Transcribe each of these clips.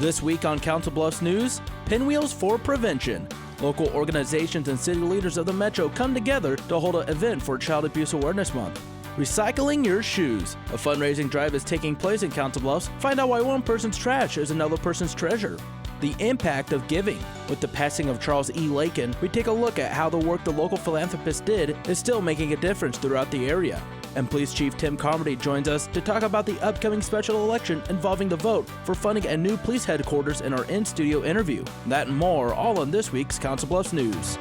This week on Council Bluffs News, Pinwheels for Prevention. Local organizations and city leaders of the Metro come together to hold an event for Child Abuse Awareness Month. Recycling your shoes. A fundraising drive is taking place in Council Bluffs. Find out why one person's trash is another person's treasure. The impact of giving. With the passing of Charles E. Lakin, we take a look at how the work the local philanthropist did is still making a difference throughout the area. And Police Chief Tim Carmody joins us to talk about the upcoming special election involving the vote for funding a new police headquarters in our in-studio interview. That and more, all on this week's Council Bluffs News.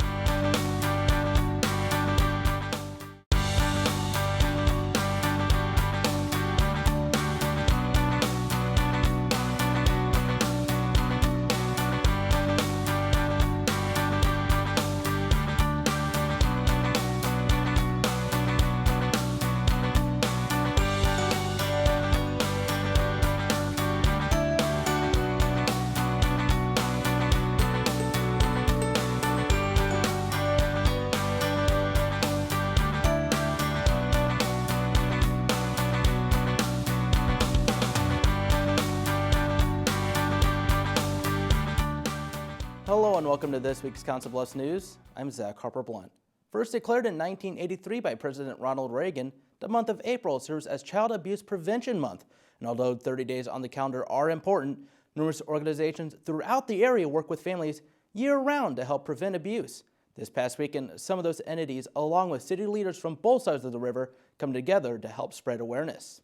Hello and welcome to this week's Council Bluffs News. I'm Zach Harper-Blunt. First declared in 1983 by President Ronald Reagan, the month of April serves as Child Abuse Prevention Month. And although 30 days on the calendar are important, numerous organizations throughout the area work with families year-round to help prevent abuse. This past weekend, some of those entities, along with city leaders from both sides of the river, come together to help spread awareness.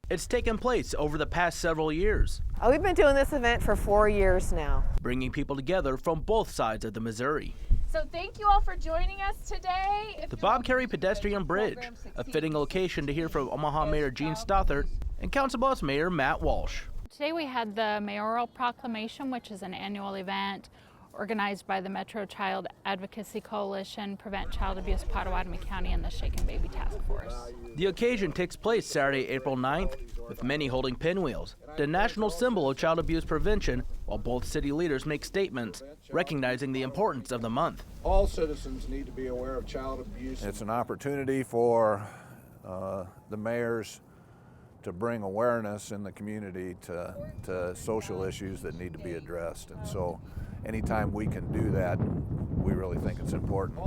It's taken place over the past several years. We've been doing this event for 4 years now. Bringing people together from both sides of the Missouri. So thank you all for joining us today. The Bob Carey Pedestrian Bridge, a fitting location to hear from Omaha Mayor Gene Stothert and Council Bluffs Mayor Matt Walsh. Today we had the Mayoral Proclamation, which is an annual event organized by the Metro Child Advocacy Coalition, Prevent Child Abuse Pottawatomie County, and the Shaken Baby Task Force. The occasion takes place Saturday, April 9th, with many holding pinwheels, the national symbol of child abuse prevention, while both city leaders make statements recognizing the importance of the month. All citizens need to be aware of child abuse. It's an opportunity for the mayors to bring awareness in the community to social issues that need to be addressed. And so anytime we can do that, we really think it's important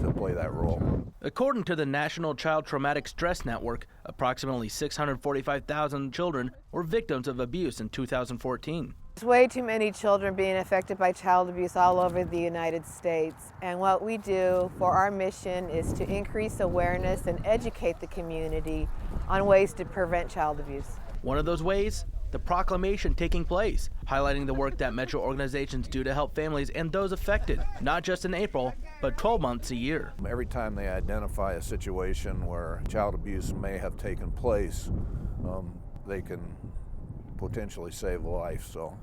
to play that role. According to the National Child Traumatic Stress Network, approximately 645,000 children were victims of abuse in 2014. There's way too many children being affected by child abuse all over the United States. And what we do for our mission is to increase awareness and educate the community on ways to prevent child abuse. One of those ways? The proclamation taking place, highlighting the work that Metro organizations do to help families and those affected, not just in April, but 12 months a year. Every time they identify a situation where child abuse may have taken place, they can potentially save a life. So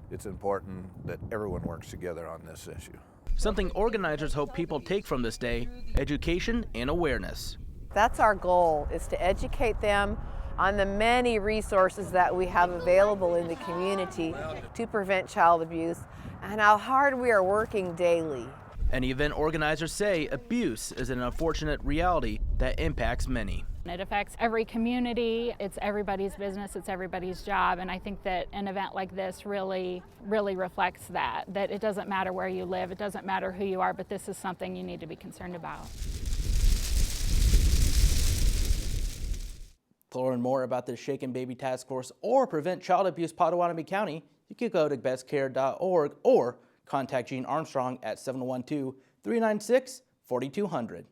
it's important that everyone works together on this issue. Something organizers hope people take from this day: education and awareness. That's our goal, is to educate them on the many resources that we have available in the community to prevent child abuse and how hard we are working daily. And event organizers say abuse is an unfortunate reality that impacts many. It affects every community, it's everybody's business, it's everybody's job, and I think that an event like this really reflects that it doesn't matter where you live, it doesn't matter who you are, but this is something you need to be concerned about. To learn more about the Shaken Baby Task Force or Prevent Child Abuse Pottawatomie County, you can go to bestcare.org or contact Gene Armstrong at 712-396-4200.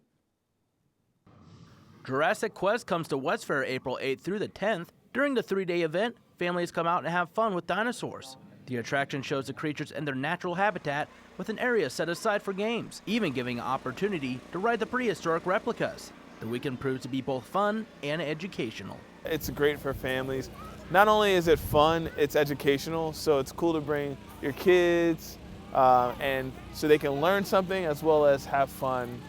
Jurassic Quest comes to West Fair April 8th through the 10th. During the 3-day event, families come out and have fun with dinosaurs. The attraction shows the creatures in their natural habitat with an area set aside for games, even giving an opportunity to ride the prehistoric replicas. The weekend proves to be both fun and educational. It's great for families. Not only is it fun, it's educational, so it's cool to bring your kids and so they can learn something as well as have fun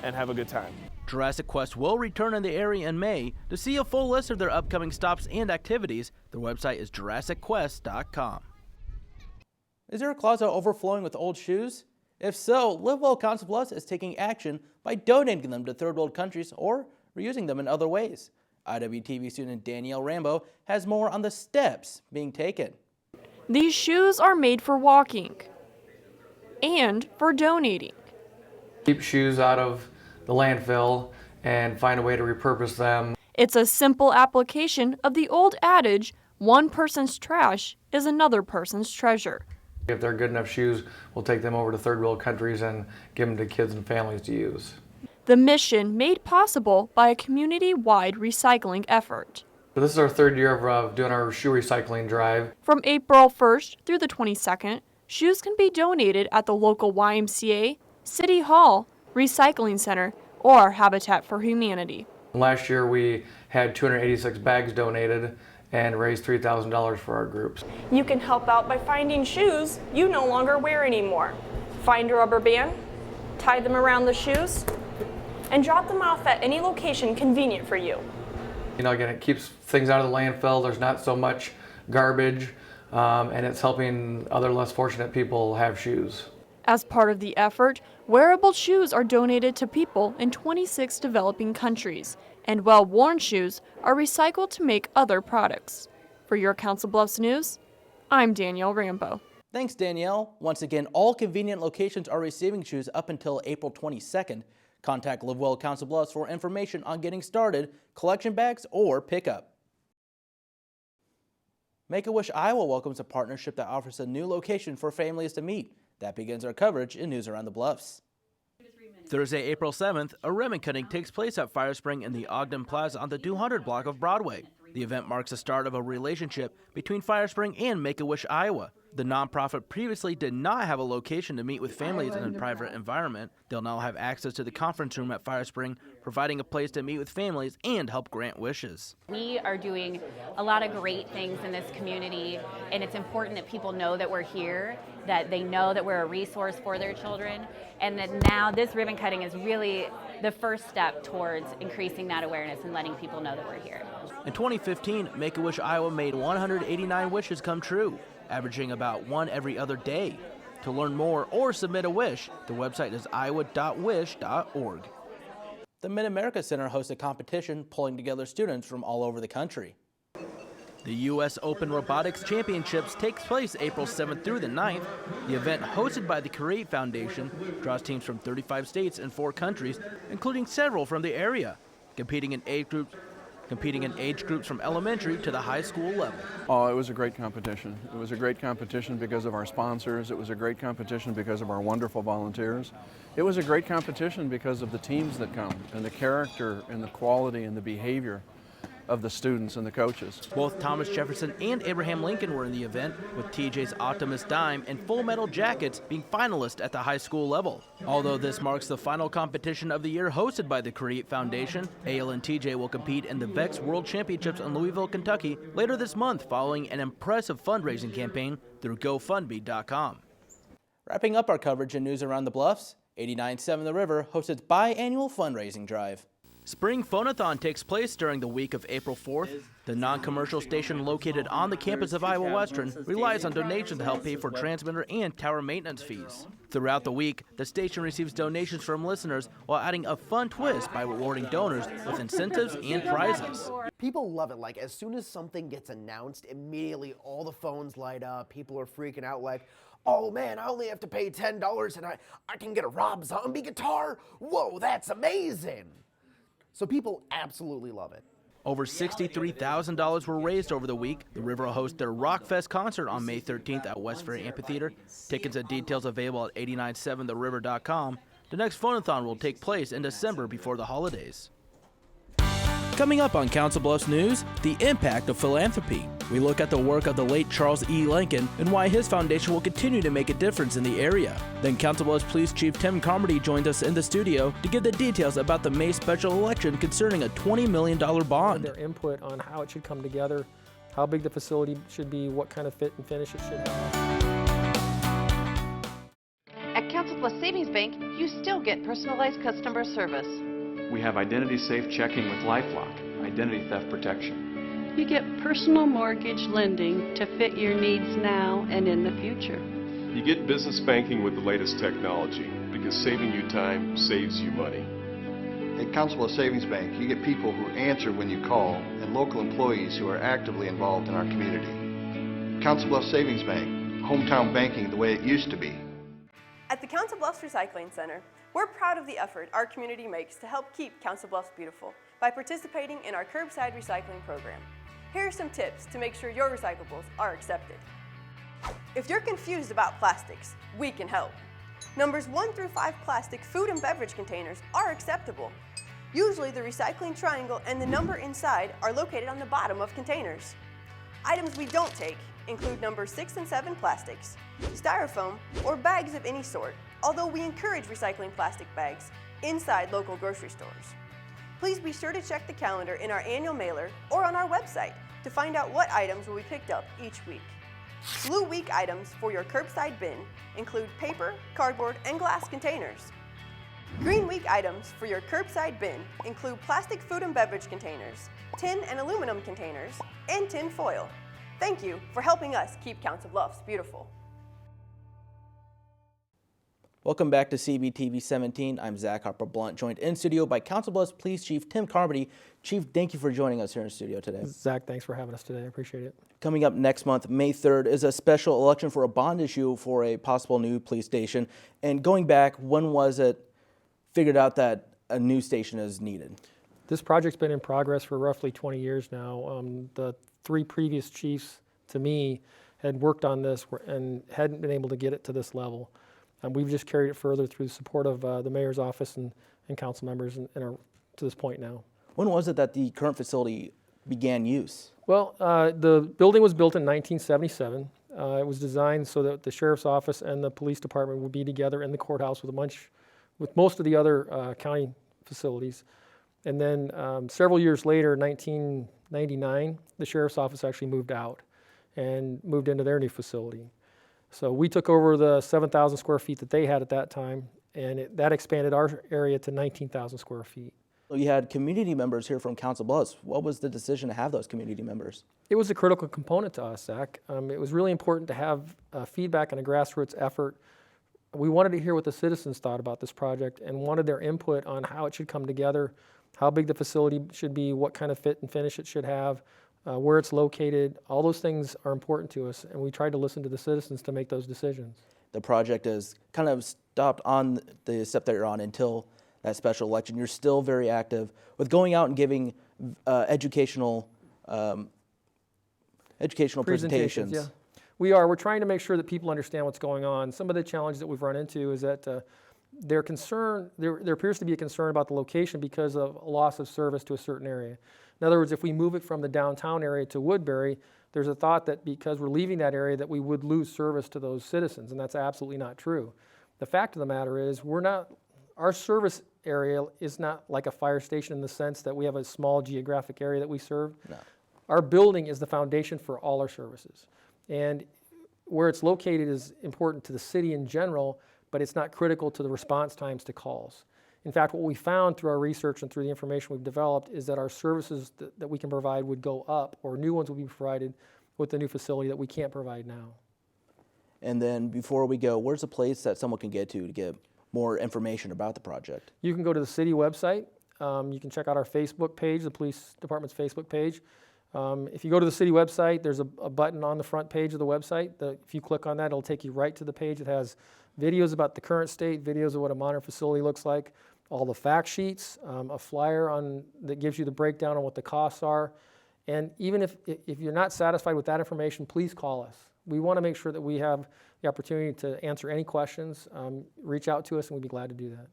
and have a good time. Jurassic Quest will return in the area in May. To see a full list of their upcoming stops and activities, their website is JurassicQuest.com. Is your closet overflowing with old shoes? If so, Live Well Council Bluffs is taking action by donating them to third world countries or reusing them in other ways. IWTV student Danielle Rambo has more on the steps being taken. These shoes are made for walking and for donating. Keep shoes out of the landfill and find a way to repurpose them. It's a simple application of the old adage, one person's trash is another person's treasure. If they're good enough shoes, we'll take them over to third world countries and give them to kids and families to use. The mission made possible by a community-wide recycling effort. So this is our third year of doing our shoe recycling drive. From April 1st through the 22nd, shoes can be donated at the local YMCA, City Hall, Recycling Center, or Habitat for Humanity. Last year we had 286 bags donated and raised $3,000 for our groups. You can help out by finding shoes you no longer wear anymore. Find a rubber band, tie them around the shoes, and drop them off at any location convenient for you. You know, again, it keeps things out of the landfill. There's not so much garbage, and it's helping other less fortunate people have shoes. As part of the effort, wearable shoes are donated to people in 26 developing countries, and well-worn shoes are recycled to make other products. For your Council Bluffs News, I'm Danielle Rambo. Thanks, Danielle. Once again, all convenient locations are receiving shoes up until April 22nd. Contact Livewell Council Bluffs for information on getting started, collection bags, or pickup. Make-A-Wish Iowa welcomes a partnership that offers a new location for families to meet. That begins our coverage in News Around the Bluffs. Thursday, April 7th, a ribbon cutting takes place at Fire Spring in the Ogden Plaza on the 200 block of Broadway. The event marks the start of a relationship between Fire Spring and Make-A-Wish Iowa. The nonprofit previously did not have a location to meet with families in a private environment. They'll now have access to the conference room at Fire Spring, providing a place to meet with families and help grant wishes. We are doing a lot of great things in this community, and it's important that people know that we're here, that they know that we're a resource for their children, and that now this ribbon cutting is really the first step towards increasing that awareness and letting people know that we're here. In 2015, Make-A-Wish Iowa made 189 wishes come true, averaging about one every other day. To learn more or submit a wish, the website is iowa.wish.org. The Mid-America Center hosts a competition pulling together students from all over the country. The U.S. Open Robotics Championships takes place April 7th through the 9th. The event, hosted by the Create Foundation, draws teams from 35 states and 4 countries, including several from the area, competing in age groups from elementary to the high school level. Oh, it was a great competition. It was a great competition because of our sponsors. It was a great competition because of our wonderful volunteers. It was a great competition because of the teams that come and the character and the quality and the behavior of the students and the coaches. Both Thomas Jefferson and Abraham Lincoln were in the event, with TJ's Optimus Dime and Full Metal Jackets being finalists at the high school level. Although this marks the final competition of the year hosted by the Create Foundation, AL and TJ will compete in the VEX World Championships in Louisville, Kentucky later this month following an impressive fundraising campaign through GoFundMe.com. Wrapping up our coverage in News Around the Bluffs, 89.7 The River hosts its biannual fundraising drive. Spring Phonathon takes place during the week of April 4th. The non-commercial station located on the campus of Iowa Western relies on donations to help pay for transmitter and tower maintenance fees. Throughout the week, the station receives donations from listeners while adding a fun twist by rewarding donors with incentives and prizes. People love it. Like, as soon as something gets announced, immediately all the phones light up. People are freaking out like, oh man, I only have to pay $10 and I can get a Rob Zombie guitar? Whoa, that's amazing. So people absolutely love it. Over $63,000 were raised over the week. The River will host their Rockfest concert on May 13th at West Ferry Amphitheater. Tickets and details available at 897theriver.com. The next Phonathon will take place in December before the holidays. Coming up on Council Bluffs News, the impact of philanthropy. We look at the work of the late Charles E. Lincoln and why his foundation will continue to make a difference in the area. Then Council Bluffs Police Chief Tim Carmody joined us in the studio to give the details about the May special election concerning a $20 million bond. Their input on how it should come together, how big the facility should be, what kind of fit and finish it should have. At Council Bluffs Savings Bank, you still get personalized customer service. We have identity-safe checking with LifeLock, identity theft protection. You get personal mortgage lending to fit your needs now and in the future. You get business banking with the latest technology because saving you time saves you money. At Council Bluffs Savings Bank, you get people who answer when you call and local employees who are actively involved in our community. Council Bluffs Savings Bank, hometown banking the way it used to be. At the Council Bluffs Recycling Center, we're proud of the effort our community makes to help keep Council Bluffs beautiful by participating in our curbside recycling program. Here are some tips to make sure your recyclables are accepted. If you're confused about plastics, we can help. Numbers 1 through 5 plastic food and beverage containers are acceptable. Usually the recycling triangle and the number inside are located on the bottom of containers. Items we don't take include numbers 6 and 7 plastics, styrofoam, or bags of any sort, although we encourage recycling plastic bags inside local grocery stores. Please be sure to check the calendar in our annual mailer or on our website to find out what items will be picked up each week. Blue Week items for your curbside bin include paper, cardboard, and glass containers. Green Week items for your curbside bin include plastic food and beverage containers, tin and aluminum containers, and tin foil. Thank you for helping us keep Council Bluffs beautiful. Welcome back to CBTV 17. I'm Zach Harper-Blunt, joined in studio by Council Bluffs Police Chief Tim Carmody. Chief, thank you for joining us here in the studio today. Zach, thanks for having us today. I appreciate it. Coming up next month, May 3rd, is a special election for a bond issue for a possible new police station. And going back, when was it figured out that a new station is needed? This project's been in progress for roughly 20 years now. The 3 previous chiefs to me had worked on this and hadn't been able to get it to this level. We've just carried it further through support of the mayor's office and council members and are to this point now. When was it that the current facility began use? Well, the building was built in 1977. It was designed so that the sheriff's office and the police department would be together in the courthouse with most of the other county facilities. And then several years later, 1999, the sheriff's office actually moved out and moved into their new facility. So we took over the 7,000 square feet that they had at that time, and that expanded our area to 19,000 square feet. So you had community members here from Council Bluffs. What was the decision to have those community members? It was a critical component to us, Zach. It was really important to have feedback and a grassroots effort. We wanted to hear what the citizens thought about this project and wanted their input on how it should come together, how big the facility should be, what kind of fit and finish it should have, where it's located. All those things are important to us, and we tried to listen to the citizens to make those decisions. The project is kind of stopped on the step that you're on until that special election. You're still very active with going out and giving educational presentations. Yeah. We're trying to make sure that people understand what's going on. Some of the challenges that we've run into is that there appears to be a concern about the location because of a loss of service to a certain area. In other words, if we move it from the downtown area to Woodbury, there's a thought that because we're leaving that area that we would lose service to those citizens, and that's absolutely not true. The fact of the matter is our service area is not like a fire station in the sense that we have a small geographic area that we serve. No. Our building is the foundation for all our services. And where it's located is important to the city in general, but it's not critical to the response times to calls. In fact, what we found through our research and through the information we've developed is that our services that we can provide would go up, or new ones will be provided with the new facility that we can't provide now. And then before we go, where's a place that someone can get to get more information about the project? You can go to the city website. You can check out our Facebook page, the police department's Facebook page. If you go to the city website, there's a button on the front page of the website. If you click on that, it'll take you right to the page. It has videos about the current state, videos of what a modern facility looks like, all the fact sheets, a flyer that gives you the breakdown on what the costs are. And even if you're not satisfied with that information, please call us. We want to make sure that we have the opportunity to answer any questions. Reach out to us and we'd be glad to do that.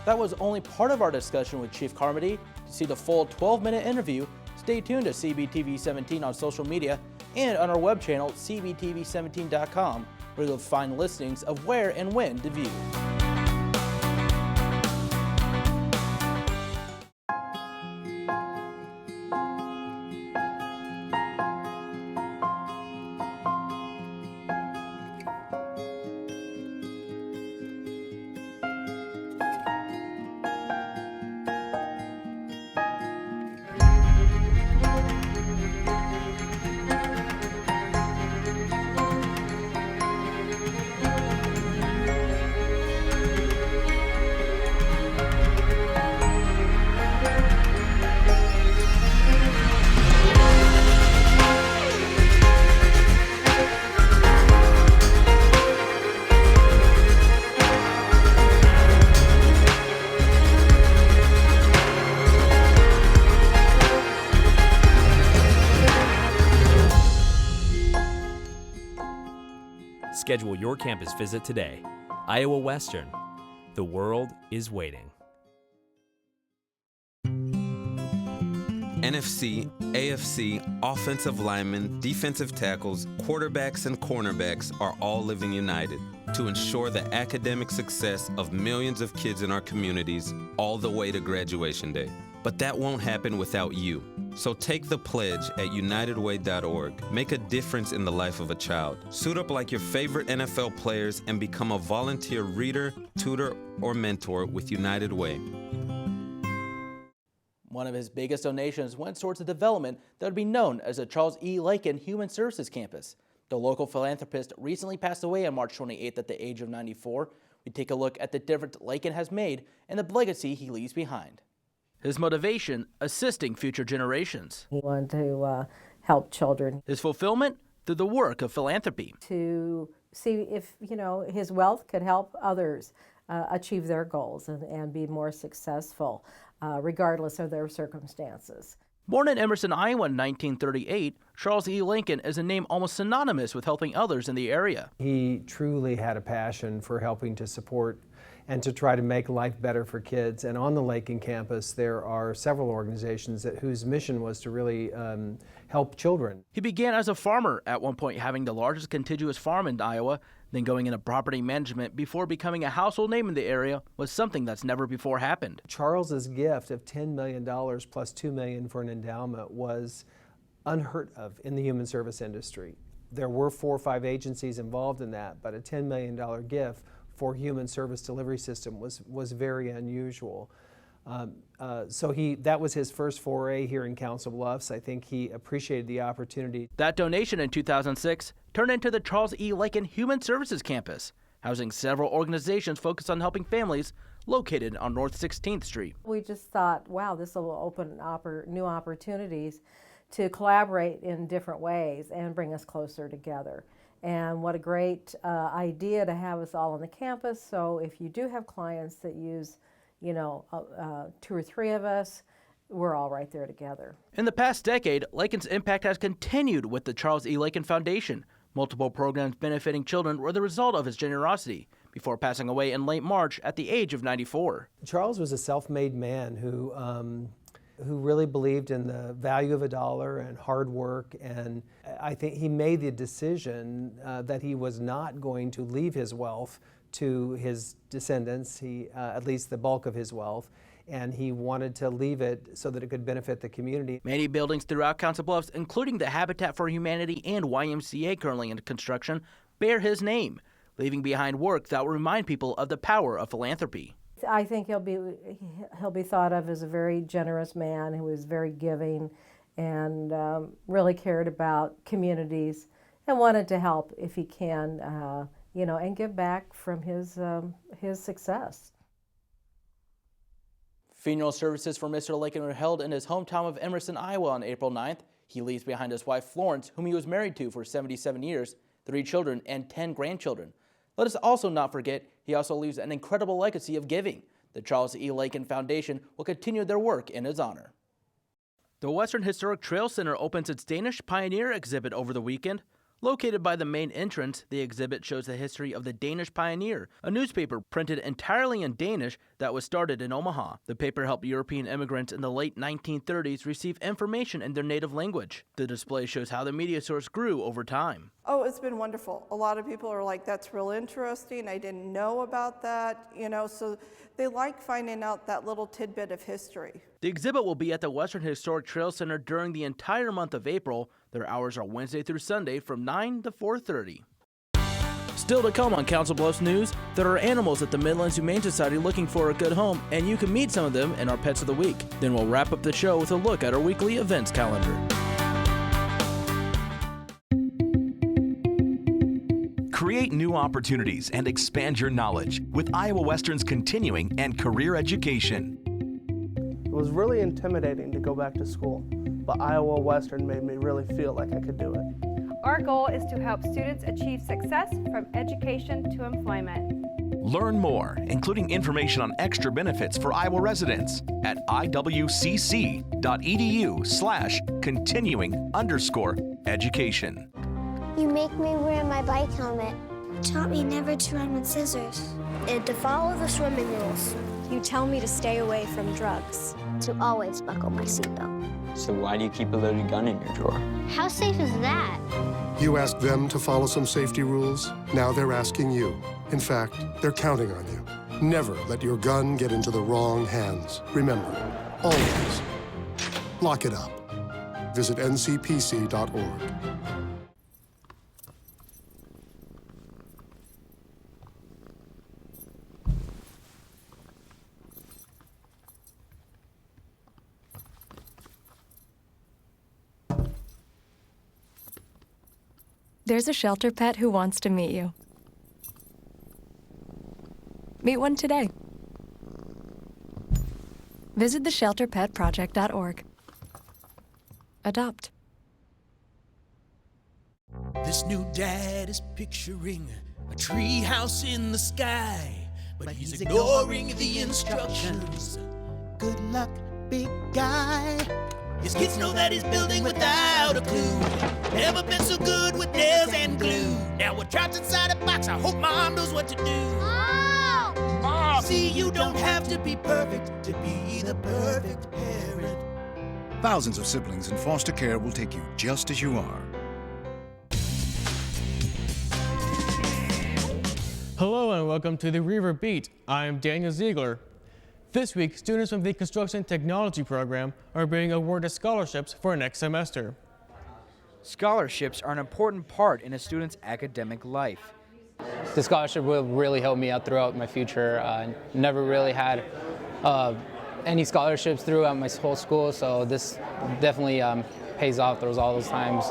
That was only part of our discussion with Chief Carmody. To see the full 12-minute interview, stay tuned to CBTV 17 on social media and on our web channel, cbtv17.com, where you'll find listings of where and when to view. Schedule your campus visit today. Iowa Western. The world is waiting. NFC, AFC, offensive linemen, defensive tackles, quarterbacks, and cornerbacks are all living united to ensure the academic success of millions of kids in our communities all the way to graduation day. But that won't happen without you. So take the pledge at unitedway.org. Make a difference in the life of a child. Suit up like your favorite NFL players and become a volunteer reader, tutor, or mentor with United Way. One of his biggest donations went towards the development that would be known as the Charles E. Lakin Human Services Campus. The local philanthropist recently passed away on March 28th at the age of 94. We take a look at the difference Lakin has made and the legacy he leaves behind. His motivation, assisting future generations. He wanted to help children. His fulfillment, through the work of philanthropy. To see if, his wealth could help others achieve their goals and be more successful, regardless of their circumstances. Born in Emerson, Iowa in 1938, Charles E. Lakin is a name almost synonymous with helping others in the area. He truly had a passion for helping to support and to try to make life better for kids. And on the Lakin campus, there are several organizations whose mission was to really help children. He began as a farmer, at one point having the largest contiguous farm in Iowa, then going into property management before becoming a household name in the area was something that's never before happened. Charles's gift of $10 million plus $2 million for an endowment was unheard of in the human service industry. There were 4 or 5 agencies involved in that, but a $10 million gift for human service delivery system was very unusual. So that was his first foray here in Council Bluffs. I think he appreciated the opportunity. That donation in 2006 turned into the Charles E. Lakin Human Services Campus, housing several organizations focused on helping families located on North 16th Street. We just thought, wow, this will open new opportunities to collaborate in different ways and bring us closer together. And what a great idea to have us all on the campus. So if you do have clients that use 2 or 3 of us, we're all right there together. In the past decade, Lakin's impact has continued with the Charles E. Lakin Foundation. Multiple programs benefiting children were the result of his generosity, before passing away in late March at the age of 94. Charles was a self-made man who really believed in the value of a dollar and hard work, and I think he made the decision that he was not going to leave his wealth to his descendants, at least the bulk of his wealth, and he wanted to leave it so that it could benefit the community. Many buildings throughout Council Bluffs, including the Habitat for Humanity and YMCA currently in construction, bear his name, leaving behind work that will remind people of the power of philanthropy. I think he'll be thought of as a very generous man who was very giving and really cared about communities and wanted to help if he can, and give back from his success. Funeral services for Mr. Lakin were held in his hometown of Emerson, Iowa on April 9th. He leaves behind his wife Florence, whom he was married to for 77 years, 3 children, and 10 grandchildren. Let us also not forget, he also leaves an incredible legacy of giving. The Charles E. Lakin Foundation will continue their work in his honor. The Western Historic Trail Center opens its Danish Pioneer exhibit over the weekend. Located by the main entrance, the exhibit shows the history of the Danish Pioneer, a newspaper printed entirely in Danish that was started in Omaha. The paper helped European immigrants in the late 1930s receive information in their native language. The display shows how the media source grew over time. Oh, it's been wonderful. A lot of people are like, that's real interesting. I didn't know about that, so they like finding out that little tidbit of history. The exhibit will be at the Western Historic Trail Center during the entire month of April. Their hours are Wednesday through Sunday from 9 to 4:30. Still to come on Council Bluffs News, there are animals at the Midlands Humane Society looking for a good home, and you can meet some of them in our Pets of the Week. Then we'll wrap up the show with a look at our weekly events calendar. Create new opportunities and expand your knowledge with Iowa Western's continuing and career education. It was really intimidating to go back to school, but Iowa Western made me really feel like I could do it. Our goal is to help students achieve success from education to employment. Learn more, including information on extra benefits for Iowa residents at iwcc.edu/continuing_education. You make me wear my bike helmet. taught me never to run with scissors. And to follow the swimming rules. You tell me to stay away from drugs. To always buckle my seatbelt. So why do you keep a loaded gun in your drawer? How safe is that? You asked them to follow some safety rules. Now they're asking you. In fact, they're counting on you. Never let your gun get into the wrong hands. Remember, always lock it up. Visit ncpc.org. There's a shelter pet who wants to meet you. Meet one today. Visit theshelterpetproject.org. Adopt. This new dad is picturing a tree house in the sky, but he's ignoring the instructions. Good luck, big guy. His kids know that he's building without a clue. Never been so good with nails and glue. Now we're trapped inside a box. I hope mom knows what to do. Mom! Mom! See, you don't have to be perfect to be the perfect parent. Thousands of siblings in foster care will take you just as you are. Hello and welcome to the River Beat. I'm Daniel Ziegler. This week, students from the Construction Technology program are being awarded scholarships for next semester. Scholarships are an important part in a student's academic life. The scholarship will really help me out throughout my future. Never really had any scholarships throughout my whole school, so this definitely pays off all those times.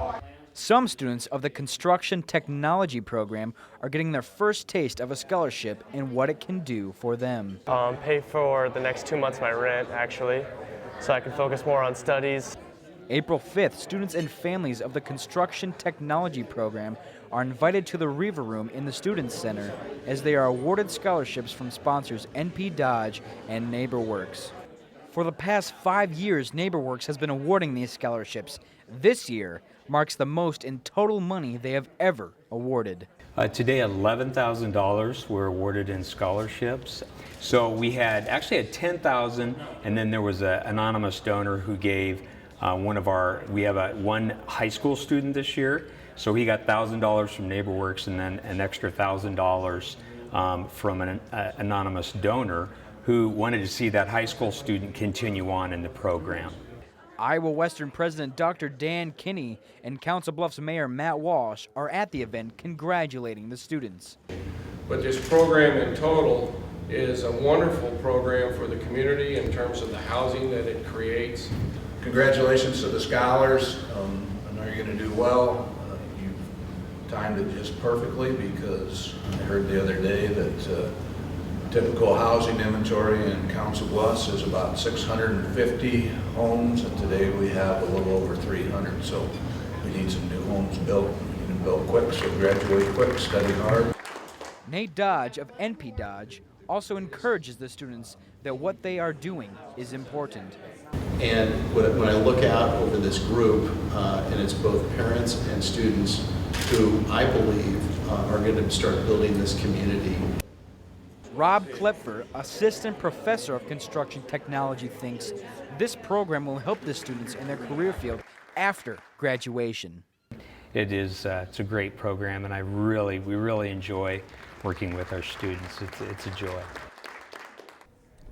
Some students of the Construction Technology program are getting their first taste of a scholarship and what it can do for them. Pay for the next 2 months of my rent, actually, so I can focus more on studies. April 5th, students and families of the Construction Technology program are invited to the Riva Room in the Students Center as they are awarded scholarships from sponsors NP Dodge and NeighborWorks. For the past 5 years, NeighborWorks has been awarding these scholarships. This year marks the most in total money they have ever awarded. Today, $11,000 were awarded in scholarships. So we actually had 10,000, and then there was an anonymous donor who gave we have one high school student this year, so he got $1,000 from NeighborWorks and then an extra $1,000 from an anonymous donor who wanted to see that high school student continue on in the program. Iowa Western President Dr. Dan Kinney and Council Bluffs Mayor Matt Walsh are at the event congratulating the students. But this program in total is a wonderful program for the community in terms of the housing that it creates. Congratulations to the scholars. I know you're going to do well. You've timed it just perfectly because I heard the other day that typical housing inventory in Council Bluffs is about 650 homes, and today we have a little over 300. So we need some new homes built. We need them built quick, so graduate quick, study hard. Nate Dodge of NP Dodge also encourages the students that what they are doing is important. And when I look out over this group, and it's both parents and students who I believe are going to start building this community. Rob Klepfer, assistant professor of construction technology, thinks this program will help the students in their career field after graduation. It's a great program, and we really enjoy working with our students. It's a joy.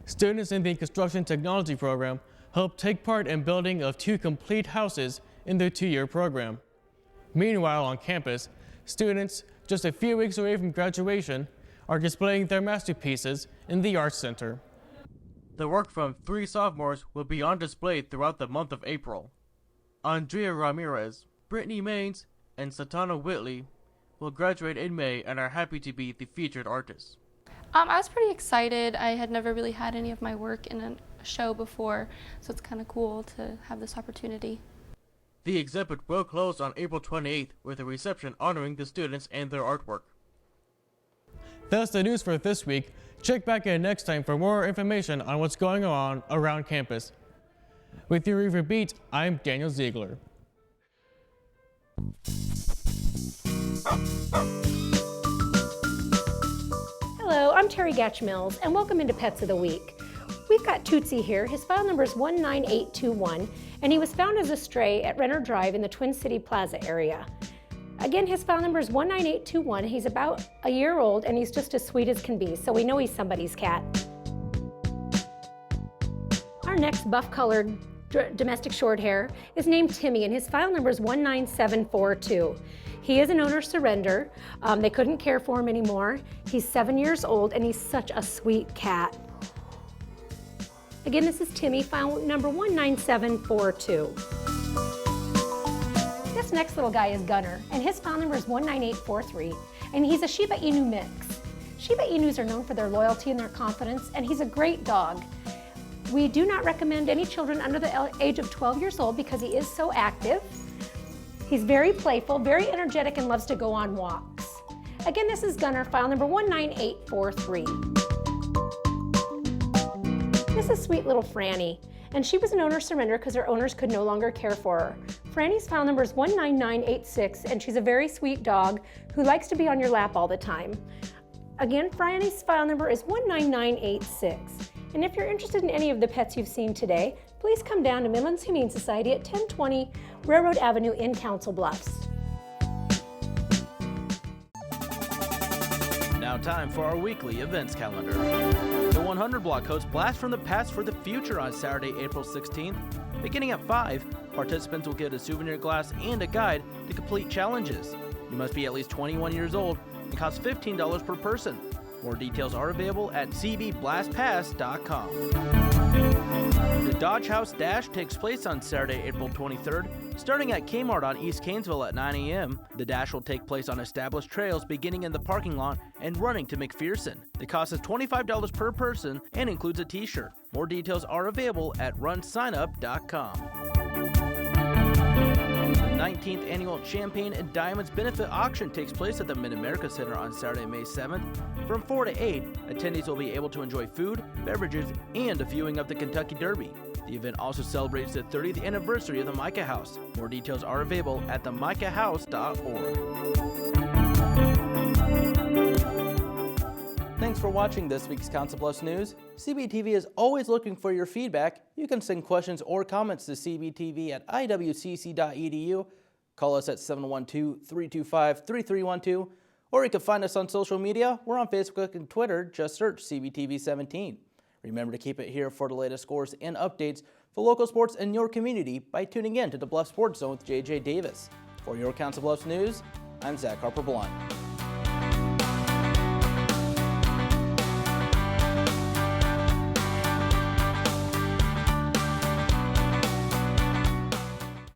Students in the Construction Technology program help take part in building of 2 complete houses in their 2-year program. Meanwhile, on campus, students just a few weeks away from graduation are displaying their masterpieces in the Arts Center. The work from 3 sophomores will be on display throughout the month of April. Andrea Ramirez, Brittany Maines, and Satana Whitley will graduate in May and are happy to be the featured artists. I was pretty excited. I had never really had any of my work in a show before, so it's kind of cool to have this opportunity. The exhibit will close on April 28th with a reception honoring the students and their artwork. That's the news for this week. Check back in next time for more information on what's going on around campus. With your River Beat, I'm Daniel Ziegler. I'm Terry Gatch-Mills, and welcome into Pets of the Week. We've got Tootsie here. His file number is 19821, and he was found as a stray at Renner Drive in the Twin City Plaza area. Again, his file number is 19821. He's about a year old, and he's just as sweet as can be, so we know he's somebody's cat. Our next buff-colored domestic short hair is named Timmy, and his file number is 19742. He is an owner surrender. They couldn't care for him anymore. He's 7 years old, and he's such a sweet cat. Again, this is Timmy, file number 19742. This next little guy is Gunner, and his file number is 19843, and he's a Shiba Inu mix. Shiba Inus are known for their loyalty and their confidence, and he's a great dog. We do not recommend any children under the age of 12 years old because he is so active. He's very playful, very energetic, and loves to go on walks. Again, this is Gunner, file number 19843. This is sweet little Franny, and she was an owner surrender because her owners could no longer care for her. Franny's file number is 19986, and she's a very sweet dog who likes to be on your lap all the time. Again, Franny's file number is 19986. And if you're interested in any of the pets you've seen today, please come down to Midlands Humane Society at 1020 Railroad Avenue in Council Bluffs. Now time for our weekly events calendar. The 100 block hosts Blast from the Past for the Future on Saturday, April 16th. Beginning at 5, participants will get a souvenir glass and a guide to complete challenges. You must be at least 21 years old and costs $15 per person. More details are available at cbblastpass.com. The Dodge House Dash takes place on Saturday, April 23rd, starting at Kmart on East Canesville at 9 a.m. The dash will take place on established trails beginning in the parking lot and running to McPherson. The cost is $25 per person and includes a t-shirt. More details are available at runsignup.com. The 19th annual Champagne and Diamonds Benefit Auction takes place at the Mid-America Center on Saturday, May 7th. From 4 to 8, attendees will be able to enjoy food, beverages, and a viewing of the Kentucky Derby. The event also celebrates the 30th anniversary of the Micah House. More details are available at themicahhouse.org. Thanks for watching this week's Council Bluffs News. CBTV is always looking for your feedback. You can send questions or comments to cbtv at iwcc.edu. Call us at 712-325-3312. Or you can find us on social media. We're on Facebook and Twitter. Just search CBTV17. Remember to keep it here for the latest scores and updates for local sports in your community by tuning in to the Bluff Sports Zone with JJ Davis. For your Council Bluffs News, I'm Zach Harper-Blunt.